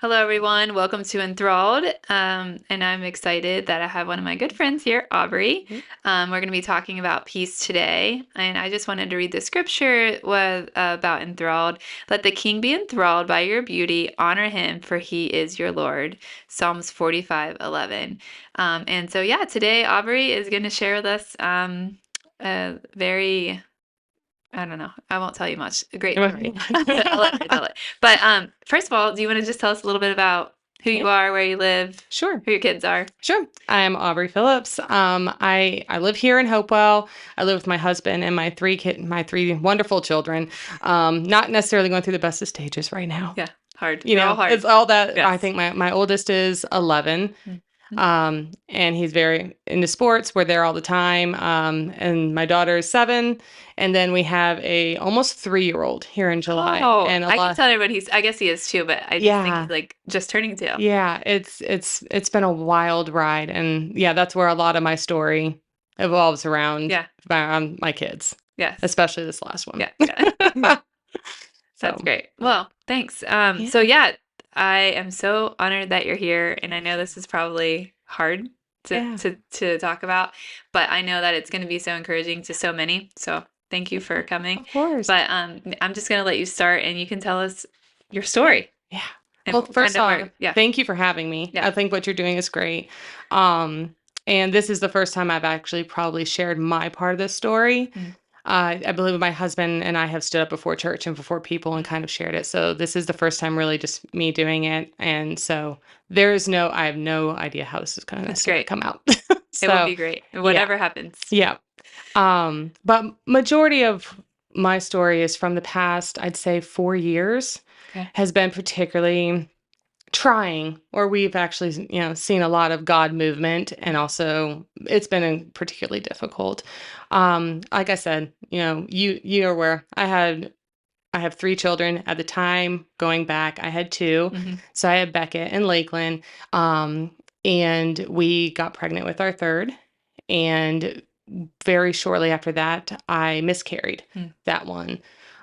Hello, everyone. Welcome to Enthralled. And I'm excited that I have one of my good friends here, Aubrey. Mhm. We're going to be talking about peace today. And I just wanted to read the scripture about enthralled. Let the king be enthralled by your beauty. Honor him, for he is your Lord. Psalms 45:11. And today Aubrey is going to share with us a very I don't know. I won't tell you much. A great story. I'll let her tell it. But first of all, do you want to just tell us a little bit about who Yeah, you are, where you live, sure. who your kids are? Sure. I'm Aubrey Phillips. I live here in Hopewell. I live with my husband and my three wonderful children. Not necessarily going through the best of stages right now. Yeah, hard. They're all It's hard. all that. I Yes. think my oldest is 11. Mhm. And he's very into sports. We're there all the time. And my daughter is 7, and then we have a almost 3-year-old here in July, Oh, and a I can lot. tell everybody I guess he is too, but I just think he's Yeah. like just turning 2. Yeah, it's been a wild ride, and yeah, that's where a lot of my story evolves around Yeah. my kids, Yes. especially this last one. Yeah. Yeah. That's So, great. Well, thanks. So yeah, yeah, I am so honored that you're here, and I know this is probably hard to yeah, to talk about, but I know that it's going to be so encouraging to so many. So thank you for coming. of course. But I'm just going to let you start, and you can tell us your Yeah, story yeah. and Well, kind first of off, where. Yeah, thank you for having me. yeah. I think what you're doing is great. Um, and this is the first time I've actually probably shared my part of this story. Mm, I believe my husband and I have stood up before church and before people and mm. kind of shared it. So this is the first time really just me doing it. And so I have no idea how this is going to That's necessarily great. come out. It will So be great. yeah, Whatever happens. yeah. But majority of my story is from the past, I'd say 4 years Okay. has been particularly trying, or we've actually, seen a lot of God movement, and also it's been particularly difficult. Like I said, you're aware I have 3 children at the time. Going back, I had 2. Hmm. So I had Beckett and Lakeland, and we got pregnant with our third, and very shortly after that, I miscarried Mm. that one.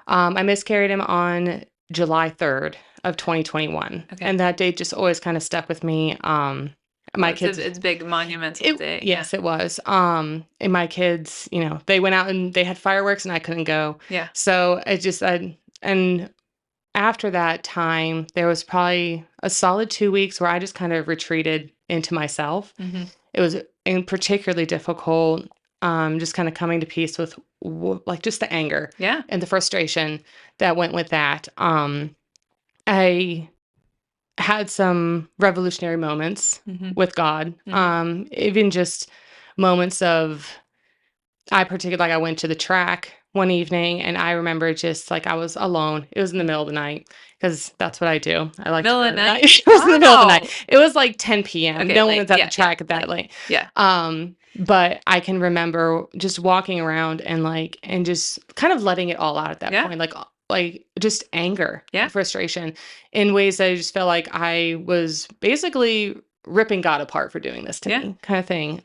I miscarried him on July 3rd of 2021, Okay. and that date just always kind of stuck with me. Well, My kids, it's a big monumental day. Yeah. yes, it was. And my kids, they went out and they had fireworks, and I couldn't go. Yeah. So and after that time, there was probably a solid 2 weeks where I just kind of retreated into myself. Hmm. It was particularly difficult, just kind of coming to peace with like just the anger Yeah. and the frustration that went with that. I had some revolutionary moments Hmm. with God, Hmm. even just moments of I went to the track one evening, and I remember just like I was alone. It was in the middle of the night because that's what I do. I like to Middle go of to the the night. night? It was in the middle of the night. Wow. It was like 10 p.m. Okay, No one like was at the yeah, track at that like late. yeah. But I can remember just walking around and just kind of letting it all out at that Yeah. point, like just anger Yeah. and frustration in ways that I just felt like I was basically ripping God apart for doing this to Yeah. me, kind of thing.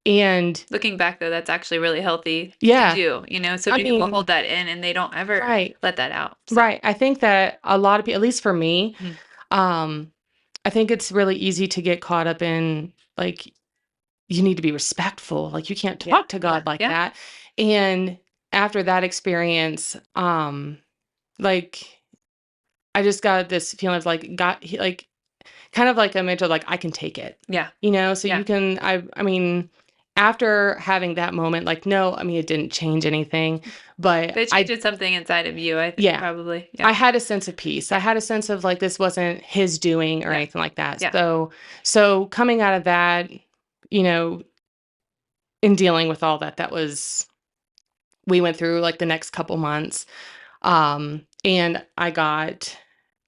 And Looking back though, that's actually really healthy to yeah, do, so I many people mean, hold that in and they don't ever right, let that out. So, right. I think that a lot of people, at least for me, mhm. um, I think it's really easy to get caught up in like you need to be respectful. Like you can't Yeah. talk to Yeah. God like Yeah. that. And after that experience, like I just got this feeling of like God, like kind of like a mental, like I can take it, Yeah. so Yeah. you can, I mean, after having that moment, like, no, I mean, it didn't change anything, but But it changes something inside of you, I think yeah, probably. Yeah. I had a sense of peace. I Yeah. had a sense of like this wasn't his doing or Yeah. anything like that. Yeah. So coming out of that, you know, in dealing with all that, we went through like the next couple months. And I got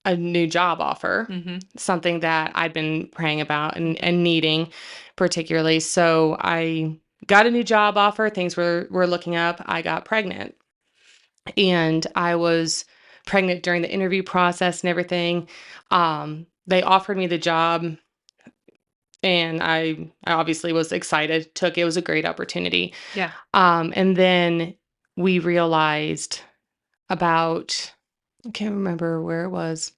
a new job offer, Hmm. something that I'd been praying about and needing particularly. So I got a new job offer. Things were looking up. I got pregnant, and I was pregnant during the interview process and everything. They offered me the job, and I obviously was excited. Took it. It was a great opportunity. Yeah. And then we realized about I can't remember where it was.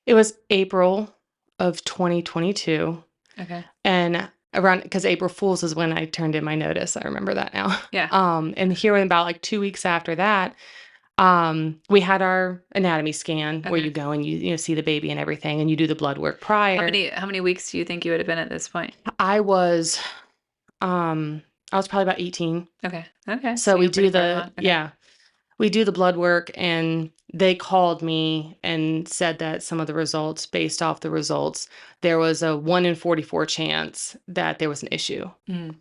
It was April of 2022. Okay. And around, because April Fool's is when I turned in my notice. I remember that now. Yeah. And here in about like 2 weeks after that, we had our anatomy scan where Okay. you go and you see the baby and everything, and you do the blood work How prior. many weeks do you think you would have been at this point? I was, I was probably about 18. Okay. Okay. So we you're do pretty far the, along. Okay. yeah, we do the blood work, and they called me and said that some of the results, based off the results, there was a 1 in 44 chance that there was an issue. Mm.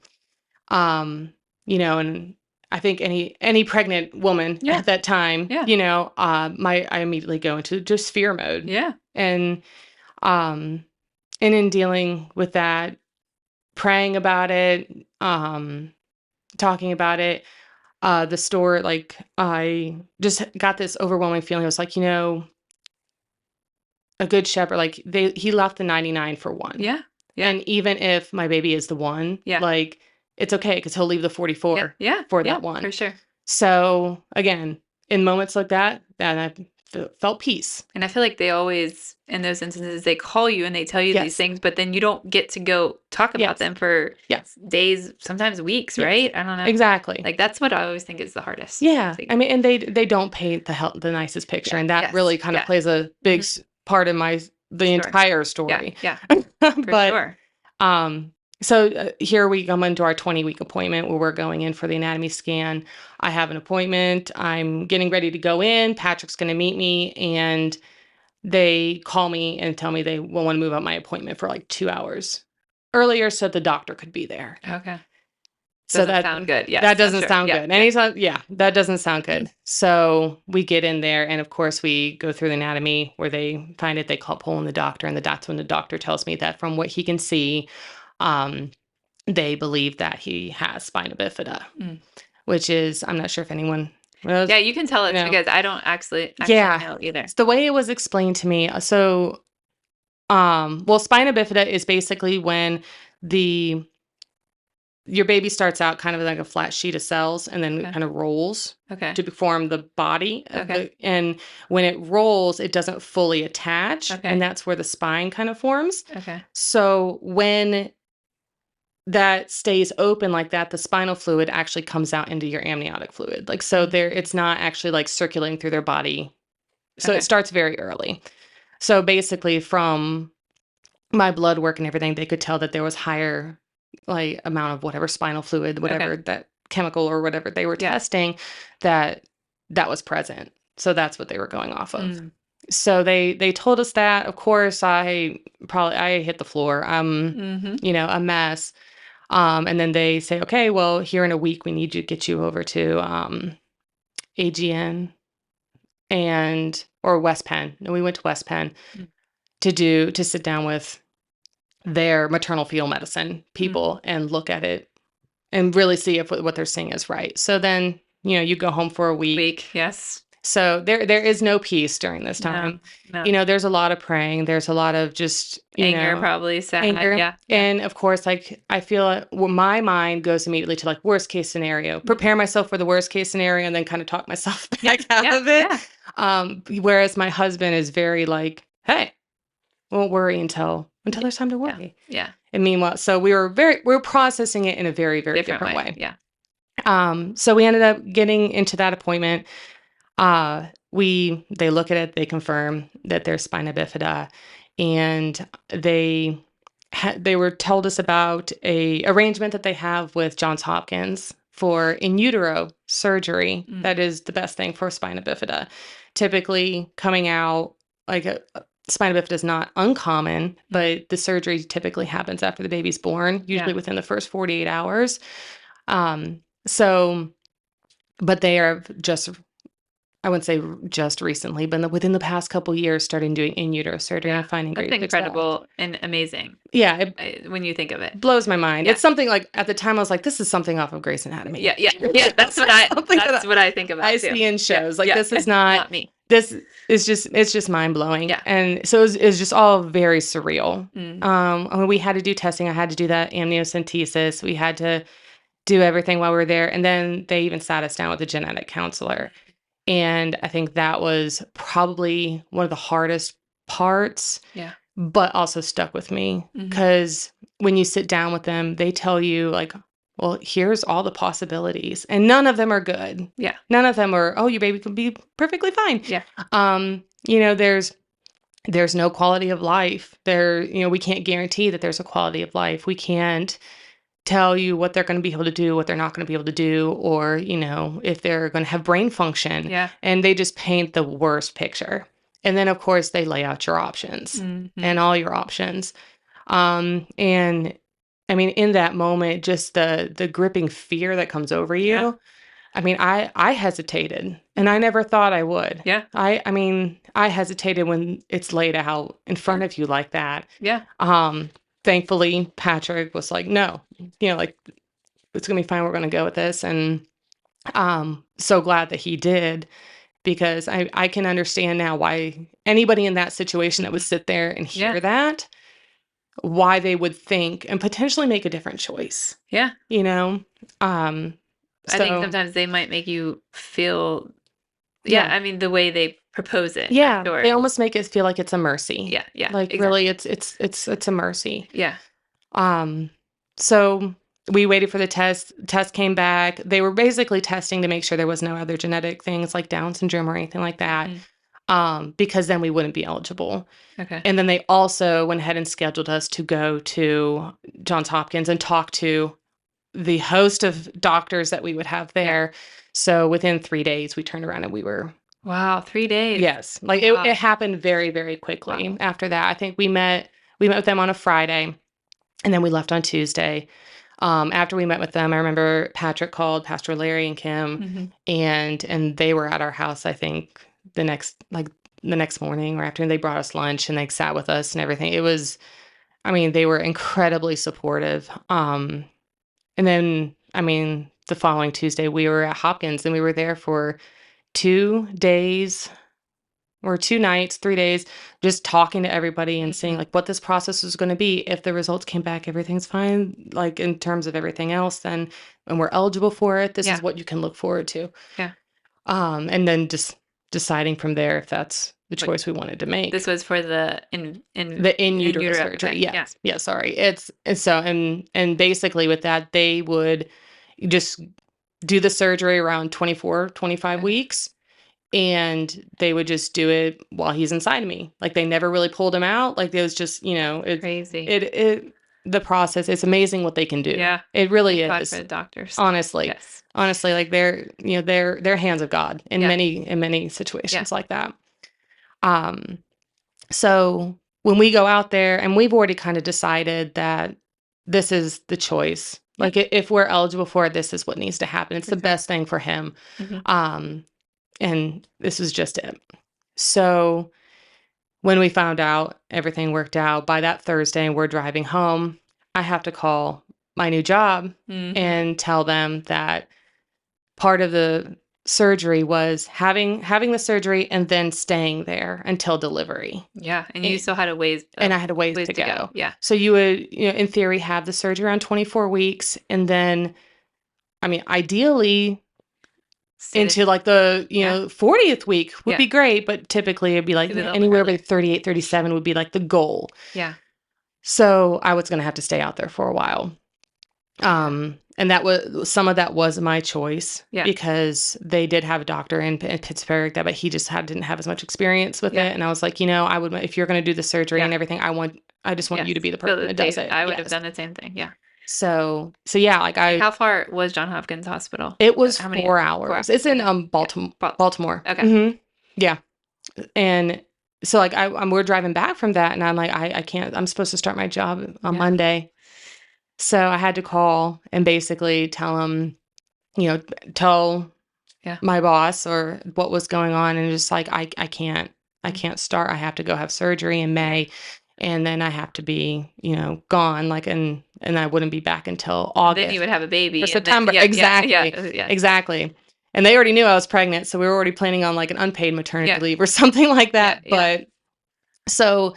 And I think any pregnant woman Yeah. at that time, Yeah. I immediately go into just fear mode. Yeah. And um and in dealing with that, praying about it, talking about it, the store, like, I just got this overwhelming feeling. It was like, a good shepherd, like, he left the 99 for one. Yeah. Yeah. And even if my baby is the one, Yeah. like, it's okay because he'll leave the 44 Yeah. for Yeah. that one. For sure. So again, in moments like that, I felt peace. And I feel like they always, in those instances, they call you and they tell you these Yes. things, but then you don't get to go talk about Yes. them for Yes. days, sometimes weeks, Yes. right? I don't know. Exactly. Like that's what I always think is the hardest. Yeah. Like, I mean, and they don't paint the nicest picture, Yeah. and that Yes. really kind of Yeah. plays a big part in the Sure. entire yeah, story. yeah, for But sure. so here we come into our 20-week appointment where we're going in for the anatomy scan. I have an appointment. I'm getting ready to go in. Patrick's going to meet me, and they call me and tell me they will want to move up my appointment for like 2 hours earlier so the doctor could be there. Okay. So Doesn't that sound good. Yes, that I'm doesn't sure. sound Yeah, good. yeah. Anytime, yeah, that doesn't sound good. So we get in there, and of course we go through the anatomy where they find it. They call pulling the doctor, and that's when the doctor tells me that from what he can see, they believe that he has spina bifida, Mm. which is, I'm not sure if anyone knows. Yeah, you can tell us know. because I don't actually Yeah, know either. it's the way it was explained to me. So, well, spina bifida is basically when your baby starts out kind of like a flat sheet of cells and then Okay. it kind of rolls Okay. to form the body of Okay. and when it rolls, it doesn't fully attach, Okay. and that's where the spine kind of forms. Okay. So when that stays open like that, the spinal fluid actually comes out into your amniotic fluid. Like, so it's not actually like circulating through their body. So Okay. it starts very early. So basically from my blood work and everything, they could tell that there was higher like amount of whatever spinal fluid, whatever that chemical or whatever they were Yeah. testing, that was present. So that's what they were going off of. Mm. So they told us that. Of course, I hit the floor. A mess. And then they say, okay, well, here in a week, we need to get you over to AGN or West Penn. And we went to West Penn to sit down with their maternal fetal medicine people and look at it and really see if what they're seeing is right. So then, you go home for a week. Yes. So there is no peace during this time. No. There's a lot of praying. There's a lot of just, anger, probably sad. anger. Yeah. And of course, like, I feel like my mind goes immediately to like worst case scenario, prepare myself for the worst case scenario, and then kind of talk myself back out of it. Yeah. Whereas my husband is very like, hey, won't worry until there's time to worry. Yeah. And meanwhile, so we were processing it in a very, very different way. Yeah. So we ended up getting into that appointment. They look at it, they confirm that there's spina bifida, and they were told us about a arrangement that they have with Johns Hopkins for in utero surgery. That is the best thing for spina bifida. Typically coming out like spina bifida is not uncommon, but the surgery typically happens after the baby's born, usually within the first 48 hours. But they are just, I wouldn't say just recently, but within the past couple years, starting doing in utero surgery and finding great That's success. incredible and amazing. Yeah, when you think of it, blows my mind. Yeah. It's something like at the time I was like, this is something off of Grey's Anatomy. Yeah. That's what I think about. I too. see in shows like this is not me. This is just mind blowing. Yeah. And so it's just all very surreal. Mm. I mean, we had to do testing. I had to do that amniocentesis. We had to do everything while we were there, and then they even sat us down with a genetic counselor. And I think that was probably one of the hardest parts, Yeah. but also stuck with me Mhm. because when you sit down with them, they tell you like, well, here's all the possibilities, and none of them are good. Yeah. None of them are, oh, your baby could be perfectly fine. Yeah. There's no quality of life there. We can't guarantee that there's a quality of life. We can't tell you what they're going to be able to do, what they're not going to be able to do, or, if they're going to have brain function. Yeah. And they just paint the worst picture. And then, of course, they lay out your options Mhm. and all your options. And I mean, in that moment, just the gripping fear that comes over you. Yeah. I mean, I hesitated, and I never thought I would. Yeah. I mean, I hesitated when it's laid out in front of you like that. Yeah. Thankfully, Patrick was like, no, like, it's gonna be fine. We're gonna go with this. And so glad that he did, because I can understand now why anybody in that situation that would sit there and hear Yeah. that, why they would think and potentially make a different choice. Yeah. I think So sometimes they might make you feel, yeah, I mean, the way they propose it they afterwards. almost make it feel like it's a mercy. Yeah. Yeah. Like Exactly. really, it's a mercy. Yeah. So we waited for the test. Test came back. They were basically testing to make sure there was no other genetic things like Down syndrome or anything like that. Because then we wouldn't be eligible. Okay. And then they also went ahead and scheduled us to go to Johns Hopkins and talk to the host of doctors that we would have there. So within 3 days, we turned around and we were. Wow, 3 days. Yes. Like Wow. it happened very, very quickly Wow. after that. I think we met with them on a Friday, and then we left on Tuesday. After we met with them, I remember Patrick called Pastor Larry and Kim, and they were at our house, I think, the next morning or afternoon. They brought us lunch and they sat with us and everything. It was, I mean, they were incredibly supportive. And then, I mean, the following Tuesday, we were at Hopkins, and we were there for 2 days or 2 nights, 3 days, just talking to everybody and seeing like what this process was going to be. If the results came back, everything's fine, like in terms of everything else, then when we're eligible for it, this is what you can look forward to. Yeah. And then just deciding from there if that's the choice we wanted to make. This was for the in utero surgery. thing. Yes. Yeah. Sorry. It's so, and basically with that, they would just do the surgery around 24, 25 weeks. And they would just do it while he's inside of me. Like they never really pulled him out. Like it was just, crazy. The process, it's amazing what they can do. Yeah. It really Thank God is. for the doctors. Honestly. Yes. Honestly, like they're hands of God in many situations like that. So when we go out there, and we've already kind of decided that this is the choice. Like if we're eligible for it, this is what needs to happen. It's the best thing for him. And this was just it. So when we found out everything worked out, by that Thursday and we're driving home, I have to call my new job and tell them that part of the surgery was having the surgery and then staying there until delivery. Yeah, and you still had a ways. And I had a ways to go. Yeah. So you would, in theory, have the surgery around 24 weeks, and then, I mean, ideally into like the 40th week would be great, but typically it'd be like anywhere between 38, 37 would be like the goal. Yeah. So I was going to have to stay out there for a while. And that was, some of that was my choice because they did have a doctor in Pittsburgh but he just didn't have as much experience with it. And I was like, I would, if you're going to do the surgery and everything, I just want you to be the person that does it. I would have done the same thing. Yeah. So yeah, like how far was Johns Hopkins Hospital? It was 4 hours. It's in Baltimore. Okay. Yeah. And so like we're driving back from that, and I'm like, I can't. I'm supposed to start my job on Monday, so I had to call and basically tell him, tell my boss or what was going on, and just like I can't start. I have to go have surgery in May. And then I have to be, gone, like, and I wouldn't be back until August. Then you would have a baby. Or September. Exactly. And they already knew I was pregnant, so we were already planning on like an unpaid maternity leave or something like that. But so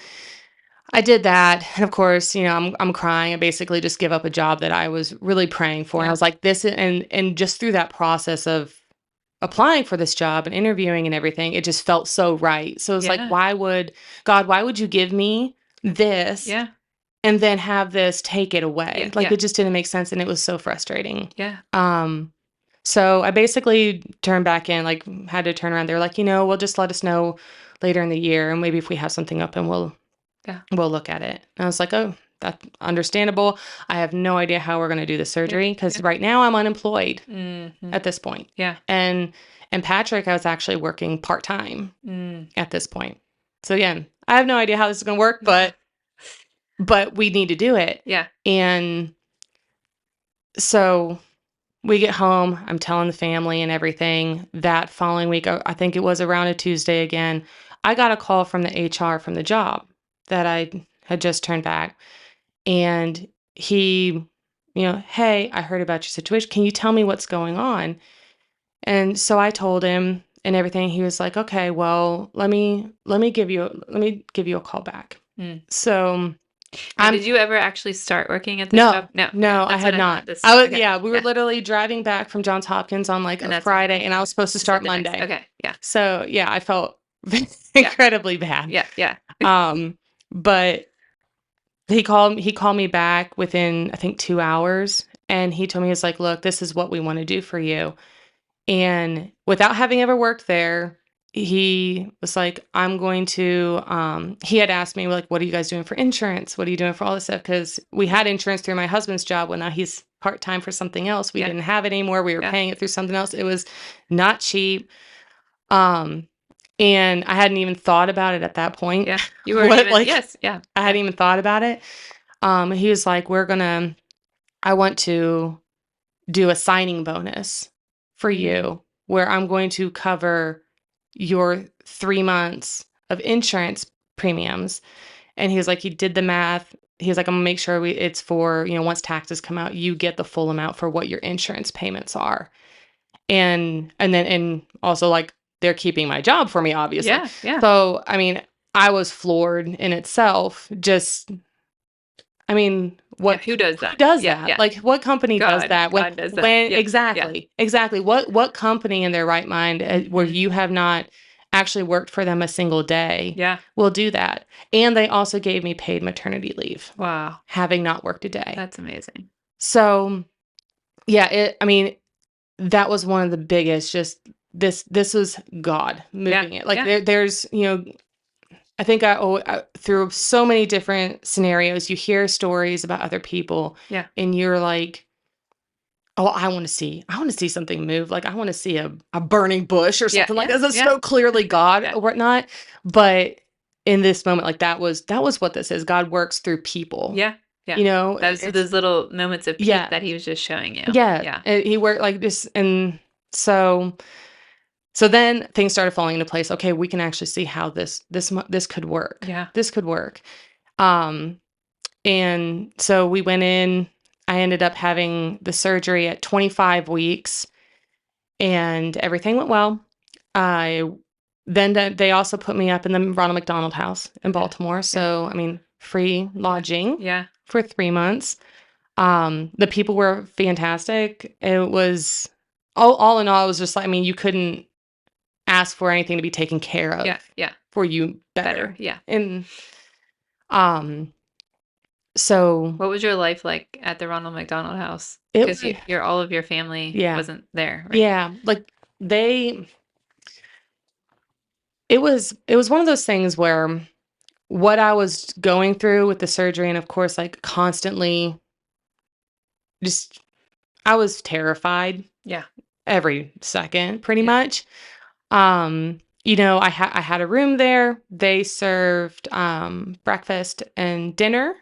I did that. And of course, I'm crying. I basically just give up a job that I was really praying for. And I was like, and just through that process of applying for this job and interviewing and everything, it just felt so right. So it's like, Yeah. why would you give me this Yeah. and then have this take it away? Yeah. Like, Yeah. it just didn't make sense, and it was so frustrating. Yeah. Um, so I basically turned back in, like, had to turn around. They're like, "Well, just let us know later in the year, and maybe if we have something open, Yeah. we'll look at it." And I was like, "Oh, that's understandable. I have no idea how we're gonna do the Yeah. surgery because Yeah. right now I'm unemployed Mm-hmm. at this point." Yeah. And Patrick, I was actually working part-time Mm. at this point. So again, I have no idea how this is gonna work, Yeah. but we need to do it. Yeah. And so we get home, I'm telling the family and everything. That following week, I think it was around a Tuesday again, I got a call from the HR from the job that I had just turned back. And he, "Hey, I heard about your situation. Can you tell me what's going on?" And so I told him and everything. He was like, "Okay, well, let me give you a call back." Mm. So Now, I'm did you ever actually start working at this job? no, No. Okay. no, I That's had what I not. thought. This. I was Okay. Yeah, we were Yeah. literally driving back from Johns Hopkins on like And a that's when Friday, and I was supposed to you said start the next. Monday. Okay. Yeah. So yeah, I felt Yeah. incredibly bad. Yeah. Yeah. But he called me back within, I think, 2 hours, and he told me, he's like, "Look, this is what we want to do for you." And without having ever worked there, he was like, "I'm going to," he had asked me, like, "What are you guys doing for insurance? What are you doing for all this stuff?" Because we had insurance through my husband's job. Well, now he's part-time for something else. We Yeah. didn't have it anymore. We were Yeah. paying it through something else. It was not cheap. Um, and I hadn't even thought about it at that point. Yeah. You weren't even. Like, Yes. Yeah. I Yeah. hadn't even thought about it. He was like, I want to do a signing bonus for Mm. you where I'm going to cover your 3 months of insurance premiums." And he was like, he did the math. He was like, "I'm gonna make sure it's for, once taxes come out, you get the full amount for what your insurance payments are." And also, like, they're keeping my job for me, obviously. Yeah. Yeah. So, I mean, I was floored in itself. Just, I mean, Yeah. Who does who that? does Yeah. that? Yeah. Like, what company does God. that? God does that. When Yeah. Yeah. exactly. What company in their right mind, where Mhm. you have not actually worked for them a single day, Yeah. will do that? And they also gave me paid maternity leave, Wow. having not worked a day. That's amazing. So, yeah, I mean, that was one of the biggest, just this was God Yeah. moving it. Like, Yeah. there's, I think through so many different scenarios, you hear stories about other people, Yeah. and you're like, "Oh, I want to see something move. Like, I want to see a burning bush or Yeah. something like Yeah. that. That's Yeah. so clearly God Yeah. or whatnot." But in this moment, like, that was what this is. God works through people. Yeah. Yeah. Those are It's those little moments of peace yeah, that he was just showing you. yeah. Yeah. He worked like this, and so so then things started falling into place. Okay, we can actually see how this could work. Yeah. This could work. Um, and so we went in. I ended up having the surgery at 25 weeks, and everything went well. I they also put me up in the Ronald McDonald House in Okay. Baltimore. Yeah. So, I mean, free Yeah. lodging Yeah. for 3 months. The people were fantastic. It was all in all, it was just like, I mean, you couldn't ask for anything to be taken care Yeah. of Yeah. for you Better. better. Yeah. And um, so What was your life like at the Ronald McDonald House? it Because was, your all of your family yeah, wasn't there, right? yeah, like they, it was one of those things where what I was going through with the surgery, and of course, like, constantly, just, I was terrified Yeah. every second, pretty Yeah. much. I had a room there. They served breakfast and dinner,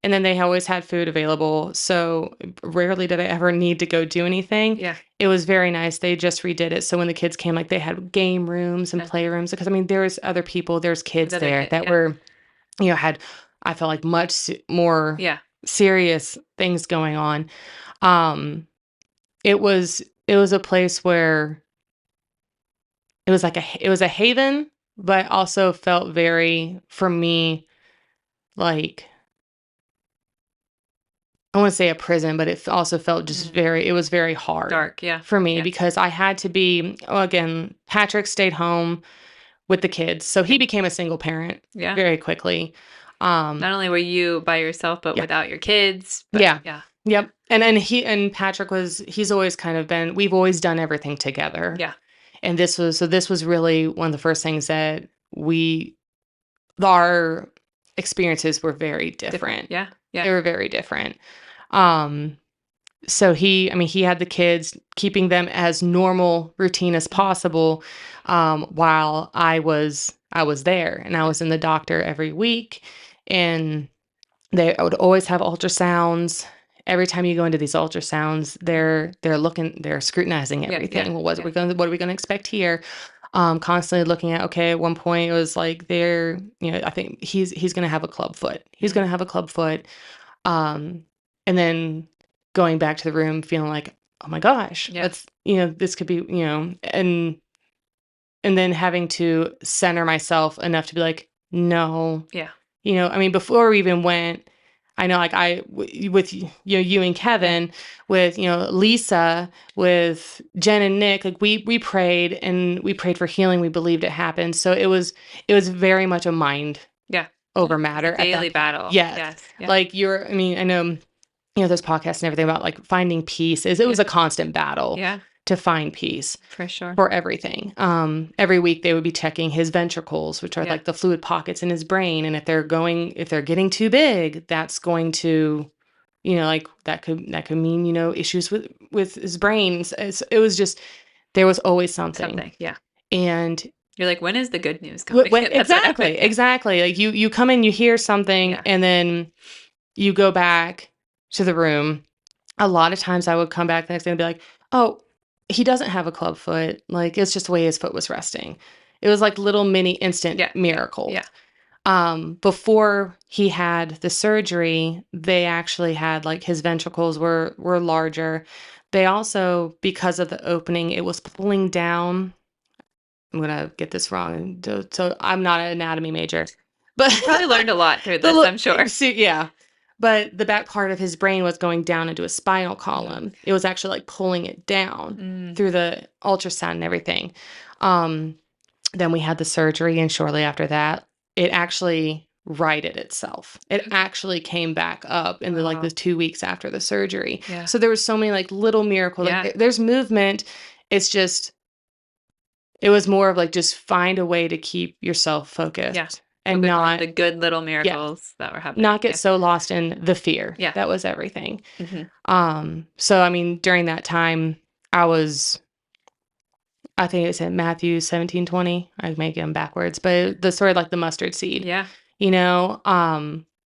and then they always had food available. So rarely did I ever need to go do anything. Yeah. It was very nice. They just redid it. So when the kids came, like, they had game rooms and Yeah. playrooms, because, I mean, there was other people, there's With kids other there kids. that Yeah. were, had, I felt like, much more Yeah. serious things going on. Um, it was a place where it was like it was a haven, but also felt very, for me, like, I want to say a prison, but it also felt just it was very hard Dark. Yeah. for me Yeah. because I had to be, again, Patrick stayed home with the kids. So he became a single parent Yeah. very quickly. Not only were you by yourself, but Yeah. without your kids. But Yeah. yeah. Yep. And Patrick he's always kind of been, we've always done everything together. Yeah. And this was really one of the first things that our experiences were very different. Yeah. Yeah. They were very different. So he had the kids, keeping them as normal routine as possible, while I was there, and I was in the doctor every week, and I would always have ultrasounds. Every time you go into these ultrasounds, they're scrutinizing everything. Yeah. Well, what are we gonna expect here? Constantly looking at, okay, at one point it was like I think he's gonna have a club foot. He's gonna have a club foot. And then going back to the room feeling like, oh my gosh, that's, this could be, and then having to center myself enough to be like, no. Yeah. I mean, before we even went, I know, like with you and Kevin, with Lisa, with Jen and Nick, like we prayed, and we prayed for healing. We believed it happened. So it was very much a mind over matter. Daily battle. Yes. Yeah. Like I mean, I know, there's podcasts and everything about like finding peace. It was a constant battle to find peace. For sure. For everything. Every week they would be checking his ventricles, which are like the fluid pockets in his brain. And if they're getting too big, that's going to, like that could mean, issues with his brain. It was just, there was always something. Yeah. And you're like, when is the good news coming? Exactly. Like you come in, you hear something, and then you go back to the room. A lot of times I would come back the next day and be like, oh, he doesn't have a club foot. Like, it's just the way his foot was resting. It was like little mini instant miracles. Before he had the surgery, they actually had, like, his ventricles were larger. They also, because of the opening, it was pulling down. I'm going to get this wrong. So I'm not an anatomy major. But you probably learned a lot through this, I'm sure. Yeah. But the back part of his brain was going down into a spinal column. It was actually like pulling it down through the ultrasound and everything. Then we had the surgery, and shortly after that, it actually righted itself. It actually came back up in the 2 weeks after the surgery. Yeah. So there was so many like little miracles. Like, there's movement. It's just, it was more of like, just find a way to keep yourself focused. Yeah. And not the good little miracles that were happening. Not get so lost in the fear. Yeah. That was everything. Mm-hmm. So, I mean, during that time, I think it's in Matthew 17:20. I may get them backwards, but the sort of like the mustard seed. Yeah.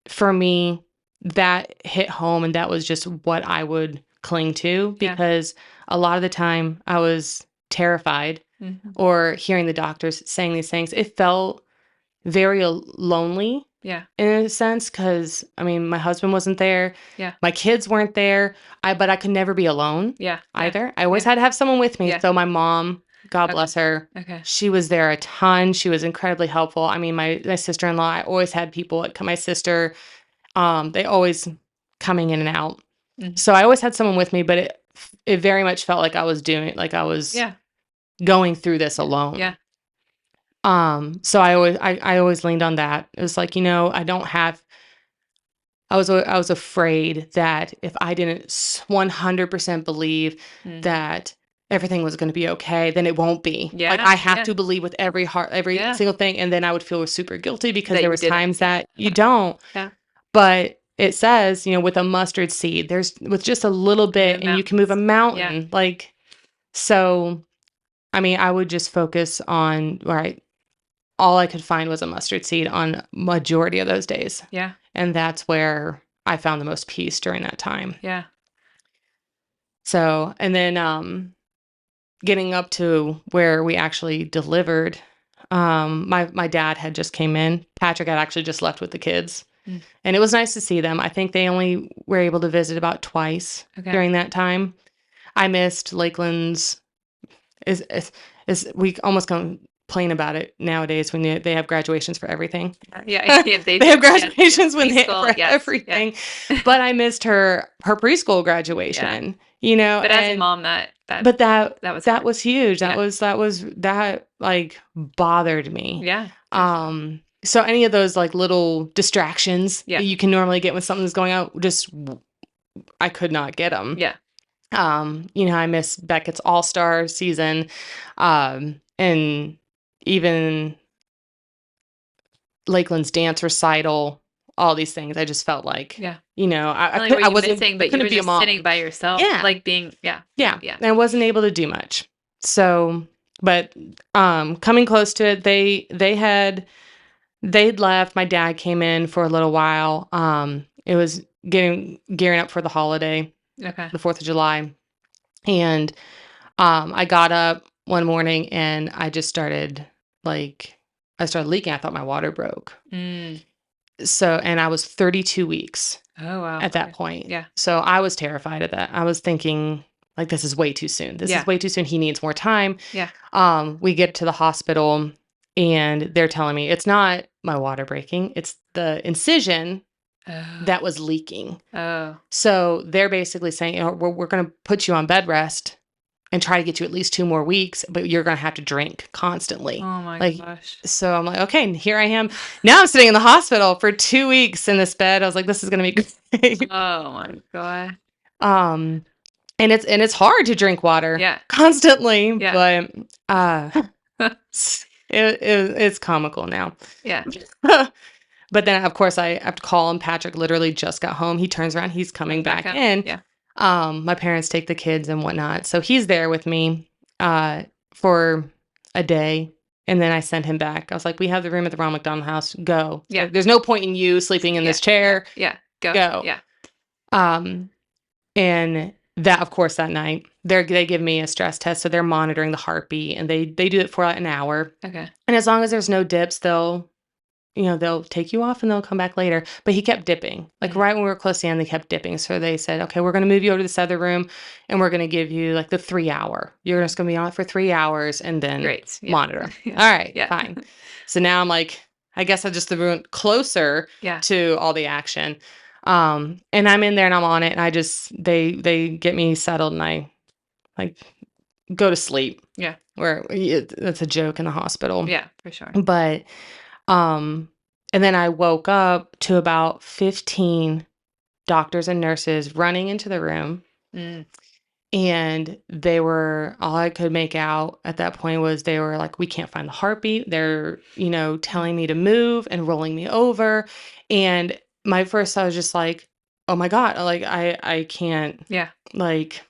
For me, that hit home, and that was just what I would cling to, because a lot of the time I was terrified or hearing the doctors saying these things. It felt very lonely in a sense, because I mean, my husband wasn't there, my kids weren't there, but I could never be alone either. I always had to have someone with me. So my mom, God bless her, she was there a ton. She was incredibly helpful. I mean, my sister-in-law, I always had people, my sister, they always coming in and out. So I always had someone with me, but it very much felt like I was going through this alone. So I always leaned on that. It was like, I was afraid that if I didn't 100% believe that everything was going to be okay, then it won't be. Like, I have to believe with every heart, every single thing. And then I would feel super guilty because there was times that you don't. But it says, with a mustard seed, with just a little bit, and you can move a mountain. Like, so, I mean, I would just focus on, all I could find was a mustard seed on majority of those days. Yeah. And that's where I found the most peace during that time. Yeah. So, and then getting up to where we actually delivered, my dad had just came in. Patrick had actually just left with the kids. And it was nice to see them. I think they only were able to visit about twice during that time. I missed Lakeland's, we almost complain about it nowadays when they have graduations for everything. Yeah, yeah, they They do. have Yes, yes. graduations when they have Preschool, for yes, yeah, everything. But I missed her preschool yeah. graduation, you know, But as a mom, but that was that hard. was huge. Yeah, That like bothered me. yeah, for sure. So any of those like little distractions that Yeah, you can normally get when something's going on, I could not get them. yeah, You know, I miss Beckett's All-Star season, and even Lakeland's dance recital, all these things. I just felt like, yeah. you know, Not only were you I missing, but you couldn't were be a just mom. sitting by yourself, Yeah. like being, yeah, Yeah. yeah, And I wasn't able to do much. So, but coming close to it, they'd left. My dad came in for a little while. It was gearing up for the holiday, okay. the 4th of July. And I got up one morning and I started leaking. I thought my water broke. Mm. So, and I was 32 weeks Oh, wow. at that Okay. point. Yeah, So I was terrified of that. I was thinking, like, this is way too soon. This yeah, is way too soon. He needs more time. yeah. We get to the hospital and they're telling me it's not my water breaking, it's the incision Oh, that was leaking. oh, So they're basically saying, you know, we're going to put you on bed rest and try to get you at least 2 more weeks, but you're going to have to drink constantly. oh my Like, gosh. so I'm like, okay, and here I am. Now I'm sitting in the hospital for 2 weeks in this bed. I was like, this is going to be great. Oh my God. um, and it's hard to drink water Yeah, constantly, yeah, but it's comical now. yeah. But then, of course, I have to call him. Patrick literally just got home. He turns around, he's coming Went back back out. in. Yeah. My parents take the kids and whatnot. So he's there with me for a day. And then I sent him back. I was like, we have the room at the Ronald McDonald House. Go. Yeah. There's no point in you sleeping in Yeah. this chair. Yeah. Go. Go. Yeah. Um, and that, of course, that night, they give me a stress test. So they're monitoring the heartbeat and they do it for an hour. Okay. And as long as there's no dips, they'll take you off and they'll come back later. But he kept dipping. Like right when we were close to the end, they kept dipping. So they said, okay, we're going to move you over to this other room and we're going to give you like the 3-hour. You're just going to be on it for 3 hours and then Great. Yeah. monitor. Yeah. All right, Yeah. fine. So now I'm like, I guess I just went closer Yeah. to all the action. And I'm in there and I'm on it. And they get me settled and I like go to sleep. Yeah. Where it's a joke in the hospital. Yeah, for sure. But and then I woke up to about 15 doctors and nurses running into the room. Mm. And all I could make out at that point was they were like, we can't find the heartbeat. They're, telling me to move and rolling me over. And I was just like, oh my God, like I can't, Yeah. like,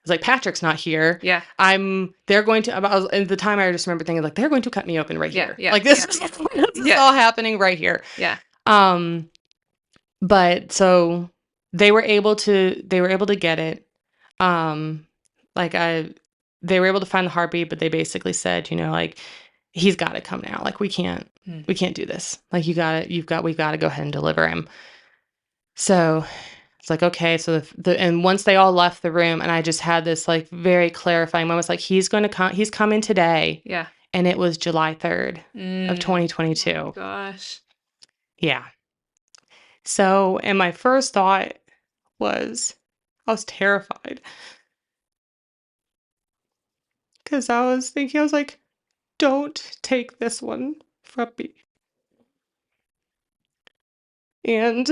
it's like Patrick's not here. Yeah. They're going to, at the time I just remember thinking like, they're going to cut me open right here. Yeah. Like this, Yeah. this is all happening right here. Yeah. But so they were able to get it. They were able to find the heartbeat, but they basically said, like, he's got to come now. Like we can't do this. Like we've got to go ahead and deliver him. So it's like, okay. So and once they all left the room and I just had this like very clarifying moment, it's like, he's coming today. Yeah. And it was July 3rd of 2022. Oh gosh. Yeah. So, and my first thought was, I was terrified. Because I was thinking, I was like, don't take this one from me. And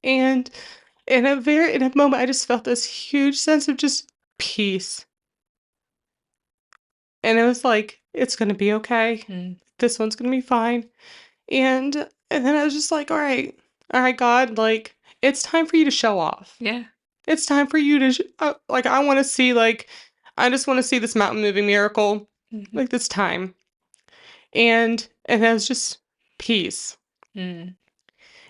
in a moment, I just felt this huge sense of just peace. And it was like, it's going to be okay. This one's going to be fine. And then I was just like, all right, God, like, it's time for you to show off. Yeah. It's time for you to, I want to see, like, I just want to see this mountain moving miracle, like this time. And it was just peace. And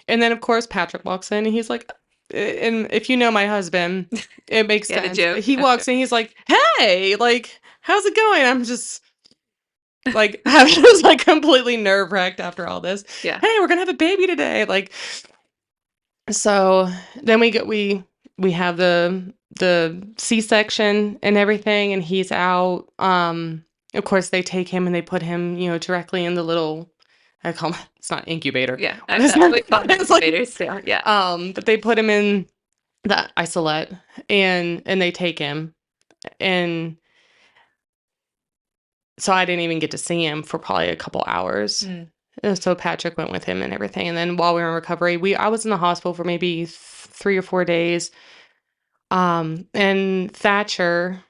then, of course, Patrick walks in and he's like, and if you know my husband, it makes Yeah, the sense. joke. He walks in, he's like, hey, like, how's it going? I'm just like, I was just like completely nerve-wracked after all this. Yeah. Hey, we're gonna have a baby today. Like, so then we have the C-section and everything, and he's out. And of course, they take him and they put him, directly in the little, I call it, it's not incubator. Yeah. What is We that? call them It's like, incubators too. Yeah. but they put him in the isolette and they take him. And so I didn't even get to see him for probably a couple hours. Mm. And so Patrick went with him and everything. And then while we were in recovery, I was in the hospital for maybe 3 or 4 days. And Thatcher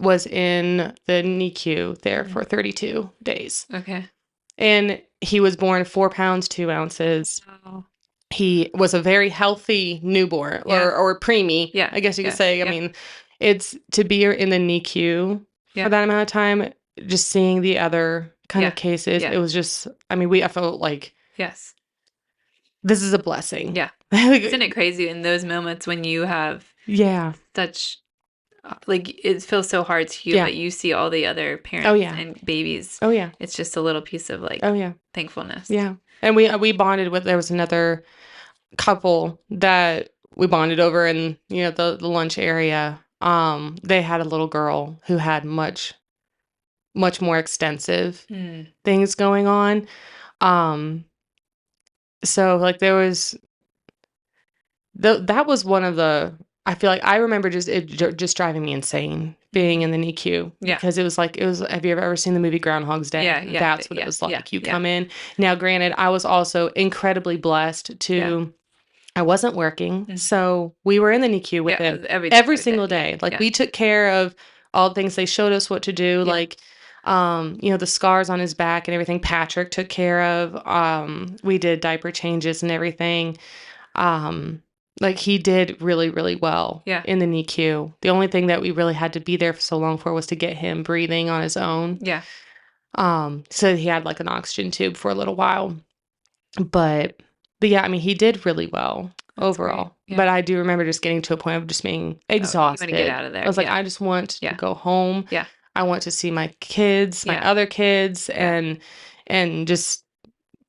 was in the NICU there for 32 days. Okay. And he was born 4 pounds, 2 ounces. Wow. He was a very healthy newborn Yeah. or preemie, Yeah. I guess you could Yeah. say. I Yeah. mean, it's to be in the NICU Yeah. for that amount of time, just seeing the other kind Yeah. of cases, Yeah. it was just, I mean, I felt like Yes. this is a blessing. Yeah. Like, Isn't it crazy in those moments when you have yeah. such, like, it feels so hard to you, Yeah. but you see all the other parents Oh, yeah. and babies. Oh, yeah. It's just a little piece of, like, Oh, yeah. thankfulness. Yeah. And we bonded with, there was another couple that we bonded over in, the lunch area. They had a little girl who had much more extensive Mm. things going on. So like there was that was one of the, I feel like I remember just driving me insane being in the NICU. Yeah. Because it was, have you ever seen the movie Groundhog's Day? Yeah, yeah, That's what yeah, it was like. yeah, You yeah. come in. Now, granted, I was also incredibly blessed to, I wasn't working. Mhm. So we were in the NICU with him every single day. Like Yeah. we took care of all the things. They showed us what to do. Yeah. Like, the scars on his back and everything Patrick took care of. We did diaper changes and everything. Like he did really, really well in the NICU. The only thing that we really had to be there for so long for was to get him breathing on his own. Yeah. So he had like an oxygen tube for a little while. But yeah, I mean, he did really well overall. Yeah. But I do remember just getting to a point of just being exhausted. You want to get out of there. I was like, I just want to go home. Yeah. I want to see my kids, my other kids, and just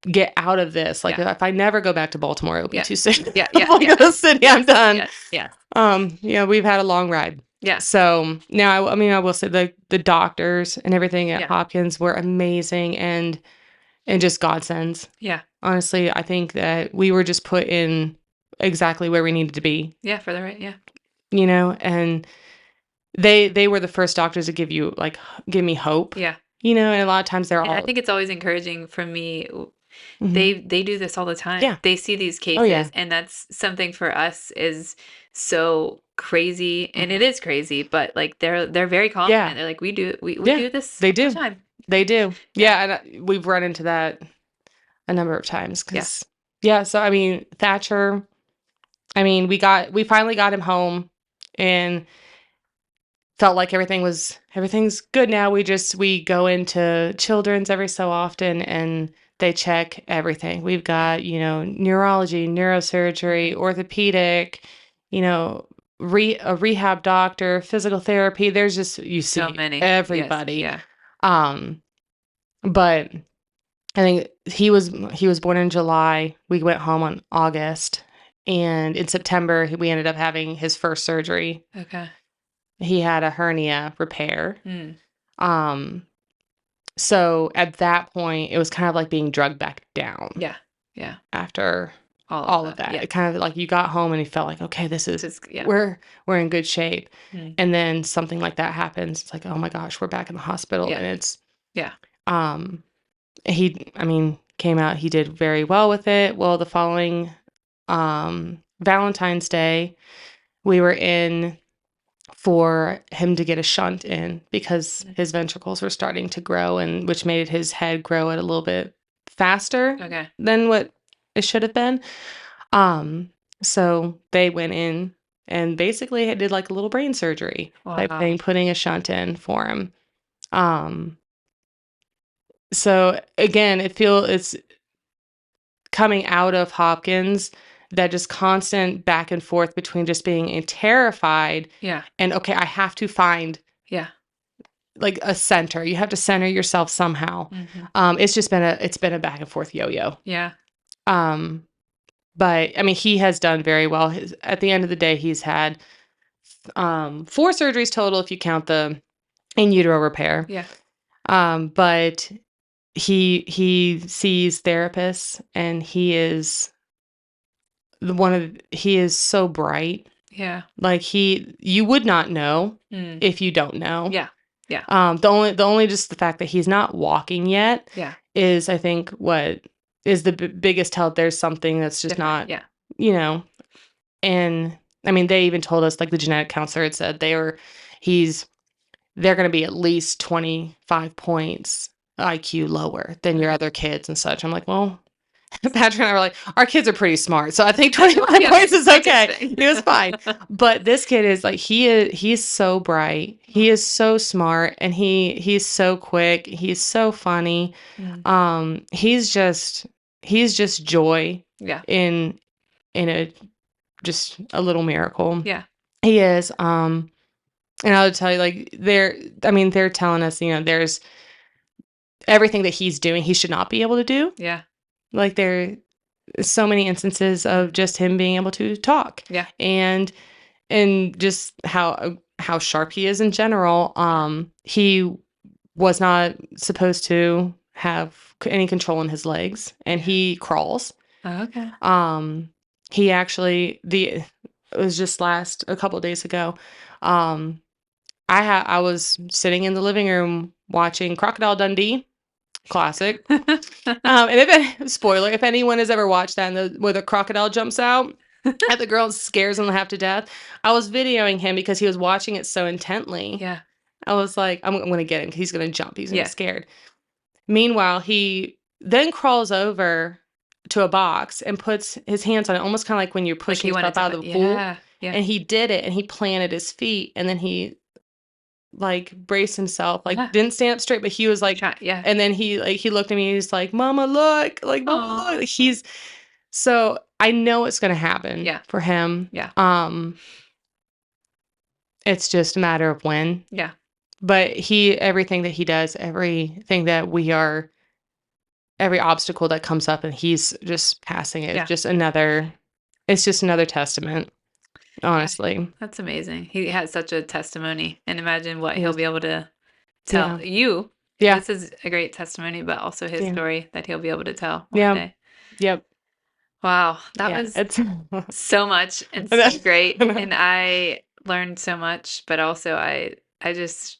get out of this. Like if I never go back to Baltimore, it'll be too soon. Yeah. Like the city, I'm done. Yeah. We've had a long ride. Yeah. So now, I mean, I will say the doctors and everything at Hopkins were amazing and just godsends. Yeah. Honestly, I think that we were just put in exactly where we needed to be. Yeah, for the right. Yeah. And they were the first doctors to give me hope. Yeah. And a lot of times they're all. I think it's always encouraging for me. Mhm. They do this all the time. Yeah. They see these cases, yeah. and that's something for us is so crazy, and it is crazy. But like they're very confident. They're like, we do this. They all do. the time. They do. Yeah, and we've run into that a number of times. So I mean, Thatcher. I mean, we finally got him home, and felt like everything's good now. We go into Children's every so often, and they check everything. We've got, neurology, neurosurgery, orthopedic, a rehab doctor, physical therapy. There's just, you see So many. everybody. Yes. Yeah. But I think he was born in July. We went home on August, and in September we ended up having his first surgery. Okay. He had a hernia repair. Mm. So at that point, it was kind of like being drugged back down. Yeah. Yeah. After all of that. Yeah. It kind of like you got home and you felt like, okay, this is we're in good shape. Mm. And then something like that happens. It's like, oh my gosh, we're back in the hospital. Yeah. And it's Yeah. he came out, he did very well with it. Well, the following Valentine's Day, we were in for him to get a shunt in because his ventricles were starting to grow, and which made his head grow at a little bit faster than what it should have been. So they went in and basically did like a little brain surgery type thing, putting a shunt in for him. So again, it's coming out of Hopkins, that just constant back and forth between just being terrified and, okay, I have to find like a center. You have to center yourself somehow. Mm-hmm. It's just been a back and forth yo-yo. Yeah. But I mean, he has done very well. At the end of the day, he's had 4 surgeries total if you count the in utero repair. Yeah. But he sees therapists, and he is so bright. Yeah. Like, you would not know Mm. if you don't know. Yeah. Yeah. The only just the fact that he's not walking yet Yeah. is, I think, what is the biggest tell there's something that's just Different. not, Yeah. you know. And I mean, they even told us, like, the genetic counselor had said they're going to be at least 25 points IQ lower than your Okay. other kids and such. I'm like, well, Patrick and I were like, our kids are pretty smart, so I think 25 Yeah. points is I guess okay. thing. It was fine. But this kid is like, he's so bright. He is so smart, and he's so quick. He's so funny. Mm. He's just joy Yeah. in a just a little miracle. Yeah. He is. And I would tell you, like, they're telling us, there's everything that he's doing, he should not be able to do. Yeah. Like, there are so many instances of just him being able to talk, Yeah. and just how sharp he is in general. He was not supposed to have any control in his legs, and Yeah. he crawls. Oh, okay. He actually it was just a couple of days ago. I was sitting in the living room watching Crocodile Dundee, classic. And spoiler, if anyone has ever watched that, where the crocodile jumps out at the girl and scares them half to death, I was videoing him because he was watching it so intently. Yeah. I was like, I'm going to get him. He's going to jump. He's going to Yeah. get scared. Meanwhile, he then crawls over to a box and puts his hands on it, almost kind of like when you're Like pushing he wanted stuff out to. of the pool. Yeah. Yeah. And he did it, and he planted his feet, and then he, like, braced himself, like, Yeah. didn't stand up straight, but he was like, Yeah. and then he looked at me, he's like, Mama, look, like, Mama, Aw. look. So I know it's going to happen Yeah. for him. Yeah. It's just a matter of when. Yeah. But everything that he does, every obstacle that comes up, and he's just passing it. Yeah. It's just another testament, honestly. That's amazing. He has such a testimony, and imagine what he'll Yes. be able to tell Yeah. you. Yeah. This is a great testimony, but also his Yeah. story that he'll be able to tell one Yeah. day. Yep. Wow, that Yeah. was It's so much and I so know. great, I know. and I learned so much, but also I just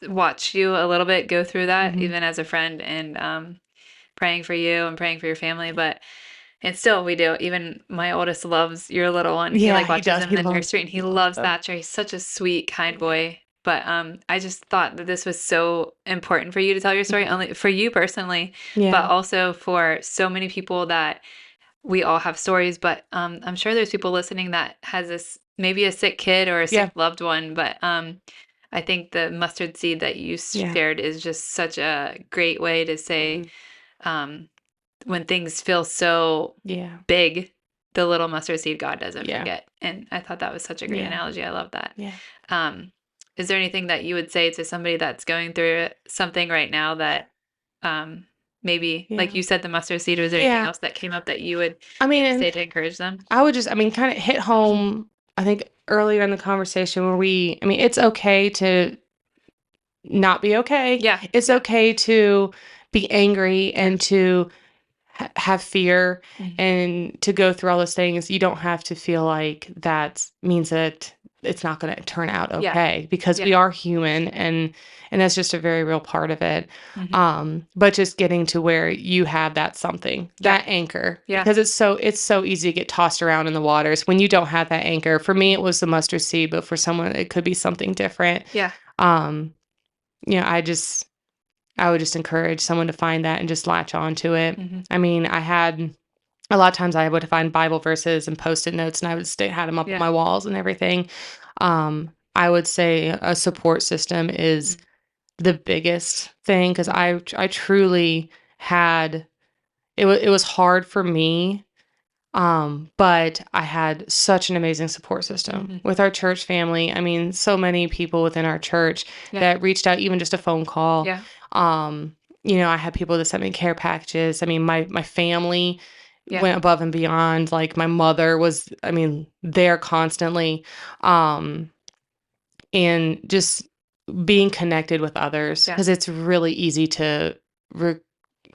watched you a little bit go through that, Mhm. even as a friend, and praying for you and praying for your family, but and still we do. Even my oldest loves your little one. He, Yeah, like, he watches does. him in the He nursery, and he loves loves them. Thatcher. He's such a sweet, kind boy. But I just thought that this was so important for you to tell your story, only for you personally, but Yeah. also for so many people that we all have stories. But I'm sure there's people listening that has maybe a sick kid or a sick Yeah. loved one. But I think the mustard seed that you Yeah. shared is just such a great way to say, when things feel so Yeah. big, the little mustard seed God doesn't Yeah. forget. And I thought that was such a great Yeah. analogy. I love that. Yeah. Is there anything that you would say to somebody that's going through something right now that maybe, like Yeah. you said, the mustard seed, was there anything Yeah. else that came up that you would I mean, say to encourage them? I would just, kind of hit home, I think, earlier in the conversation where it's okay to not be okay. Yeah. It's Yeah. okay to be angry and to have fear Mhm. and to go through all those things. You don't have to feel like that means that it's not going to turn out Yeah. okay, because we Yeah. are human, and that's just a very real part of it. Mhm. But just getting to where you have that something, Yeah. that anchor, Yeah. because it's so easy to get tossed around in the waters when you don't have that anchor. For me, it was the mustard seed, but for someone, it could be something different. Yeah. I would just encourage someone to find that and just latch on to it. Mhm. I mean, I had a lot of times I would find Bible verses and Post-it notes, and I would had them up Yeah. on my walls and everything. I would say a support system is the biggest thing, because I truly had it was hard for me. But I had such an amazing support system Mhm. with our church family. I mean, so many people within our church Yeah. that reached out, even just a phone call. Yeah. I had people that sent me care packages. I mean, my family Yeah. went above and beyond. Like, my mother was, there constantly. And just being connected with others, Yeah. because it's really easy to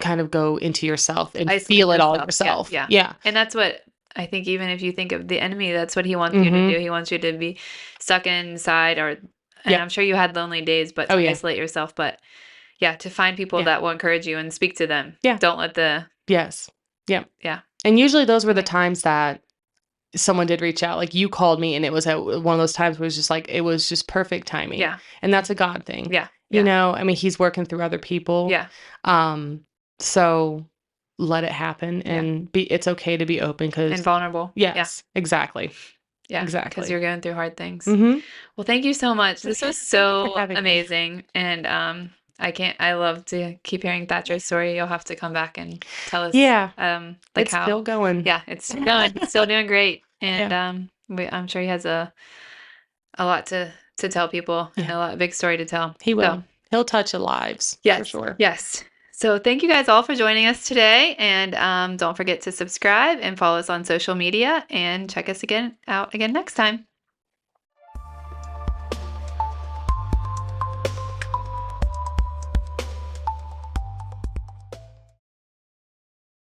kind of go into yourself and Isolate feel it all yourself. yourself. Yeah. Yeah. And that's what I think, even if you think of the enemy, that's what he wants you to Mm-hmm. do. He wants you to be stuck inside, and Yep. I'm sure you had lonely days, but Oh, to yeah. isolate yourself. But yeah, to find people Yeah. that will encourage you and speak to them. Yeah. Don't let the, Yes. Yep. yeah. And usually those were the times that someone did reach out. Like, you called me, and it was at one of those times where it was just like, it was just perfect timing. Yeah. And that's a God thing. Yeah. You Yeah. know, I mean, he's working through other people. Yeah. So let it happen, and it's okay to be open, And because vulnerable. yes, exactly. Yeah. Because Exactly. you're going through hard things. Mm-hmm. Well, thank you so much. This was for so having me. amazing. And I love to keep hearing Thatcher's story. You'll have to come back and tell us Yeah. like It's how still going. yeah, it's still going. It's still doing great. And Yeah. I'm sure he has a lot to tell people, and Yeah. a big story to tell. He will. So, He'll touch lives, for yes. sure. Yes. So thank you guys all for joining us today, and don't forget to subscribe and follow us on social media, and check us out again next time.